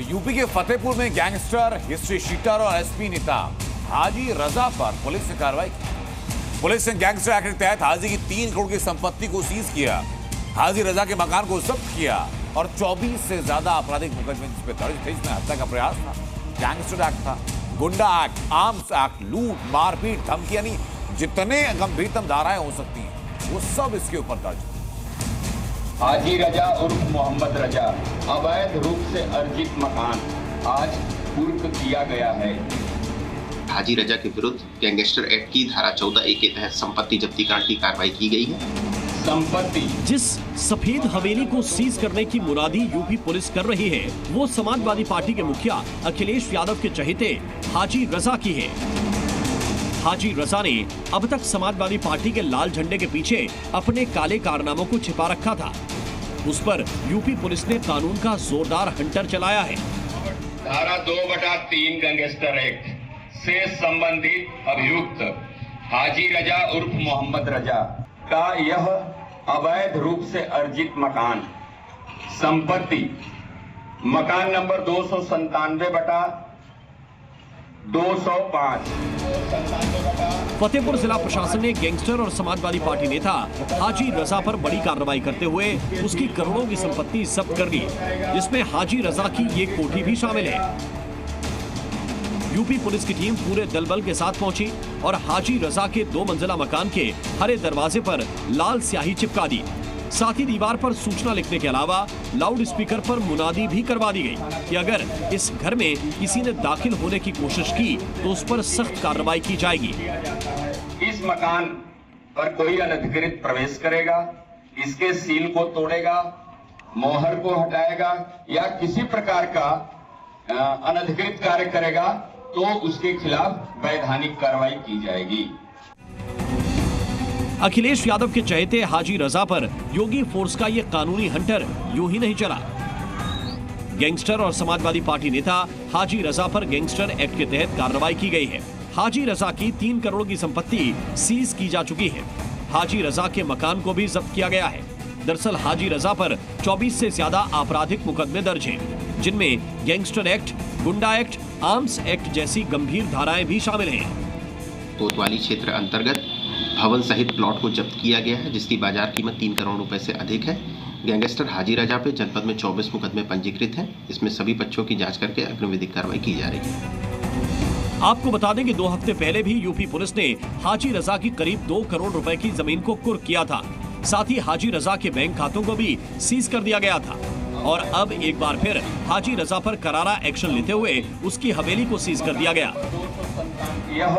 UP के फतेहपुर में gangster, history sheeter और एसपी नेता हाजी रजा पर पुलिस ने कार्रवाई की। पुलिस ने गैंगस्टर एक्ट के तहत हाजी की 3 करोड़ की संपत्ति को सीज किया। हाजी रजा के मकान को जब्त किया और 24 से ज्यादा आपराधिक मुकदमे जिस पे दर्ज थे, इसमें हत्या का प्रयास था, गैंगस्टर एक्ट था, गुंडा एक्ट, आर्म्स एक्ट, लूट, मारपीट, धमकी, यानी जितने गंभीरतम धाराएं हो सकती हैं वो सब इसके ऊपर दर्ज है। हाजी रजा उर्फ मोहम्मद रजा अवैध रूप से अर्जित मकान आज कुर्क किया गया है। हाजी रजा के विरुद्ध गैंगस्टर एक्ट की धारा 14A के तहत संपत्ति जब्तीकरण की कार्रवाई की गई है। संपत्ति जिस सफेद हवेली को सीज करने की मुरादी यूपी पुलिस कर रही है, वो समाजवादी पार्टी के मुखिया अखिलेश यादव के चहेते हाजी रजा की है। हाजी रजा ने अब तक समाजवादी पार्टी के लाल झंडे के पीछे अपने काले कारनामों को छिपा रखा था। उस पर यूपी पुलिस ने कानून का जोरदार हंटर चलाया है। धारा 2/3 गैंगस्टर एक्ट से संबंधित अभियुक्त हाजी रजा उर्फ मोहम्मद रजा का यह अवैध रूप से अर्जित मकान संपत्ति मकान नंबर 297/205 फतेहपुर जिला प्रशासन ने गैंगस्टर और समाजवादी पार्टी नेता हाजी रजा पर बड़ी कार्रवाई करते हुए उसकी करोड़ों की संपत्ति जब्त कर ली, जिसमें हाजी रजा की ये कोठी भी शामिल है। यूपी पुलिस की टीम पूरे दलबल के साथ पहुंची और हाजी रजा के 2 मंजिला मकान के हरे दरवाजे पर लाल स्याही चिपका दी। साथ ही दीवार पर सूचना लिखने के अलावा लाउड स्पीकर पर मुनादी भी करवा दी गई कि अगर इस घर में किसी ने दाखिल होने की कोशिश की तो उस पर सख्त कार्रवाई की जाएगी। इस मकान पर कोई अनधिकृत प्रवेश करेगा, इसके सील को तोड़ेगा, मोहर को हटाएगा या किसी प्रकार का अनधिकृत कार्य करेगा तो उसके खिलाफ वैधानिक कार्रवाई की जाएगी। अखिलेश यादव के चहेते हाजी रजा पर योगी फोर्स का ये कानूनी हंटर यूं ही नहीं चला। गैंगस्टर और समाजवादी पार्टी नेता हाजी रजा पर गैंगस्टर एक्ट के तहत कार्रवाई की गई है। हाजी रजा की 3 करोड़ की संपत्ति सीज की जा चुकी है। हाजी रजा के मकान को भी जब्त किया गया है। दरअसल हाजी रजा पर 24 से ज्यादा आपराधिक मुकदमे दर्ज हैं, जिनमें गैंगस्टर एक्ट, गुंडा एक्ट, आर्म्स एक्ट जैसी गंभीर धाराएं भी शामिल हैं। कोतवाली क्षेत्र अंतर्गत भवन सहित प्लॉट को जब्त किया गया है, जिसकी बाजार कीमत 3 करोड़ रुपए से अधिक है। गैंगस्टर हाजी रजा पे जनपद में 24 मुकदमे पंजीकृत हैं। इसमें सभी पक्षों की जांच करके अग्रिम विधिक कार्रवाई की जा रही है। आपको बता दें कि 2 हफ्ते पहले भी यूपी पुलिस ने हाजी रजा की करीब 2 करोड़ रुपए की जमीन को कुर्क किया था। साथ ही हाजी रजा के बैंक खातों को भी सीज कर दिया गया था और अब एक बार फिर हाजी रजा पर करारा एक्शन लेते हुए उसकी हवेली को सीज कर दिया गया। यह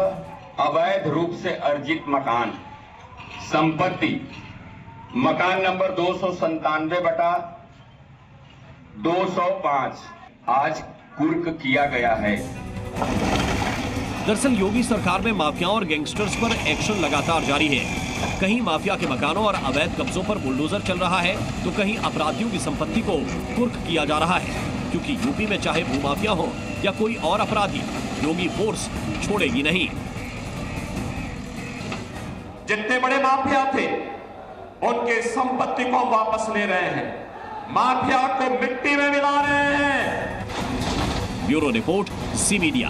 अवैध रूप से अर्जित मकान संपत्ति मकान नंबर 297/205 आज कुर्क किया गया है। दरअसल योगी सरकार में माफियाओं और गैंगस्टर्स पर एक्शन लगातार जारी है। कहीं माफिया के मकानों और अवैध कब्जों पर बुलडोजर चल रहा है तो कहीं अपराधियों की संपत्ति को कुर्क किया जा रहा है, क्योंकि यूपी में चाहे भूमाफिया हो या कोई और अपराधी, योगी फोर्स छोड़ेगी नहीं। जितने बड़े माफिया थे उनके संपत्ति को वापस ले रहे हैं, माफिया को मिट्टी में मिला रहे हैं। Bureau report, C media.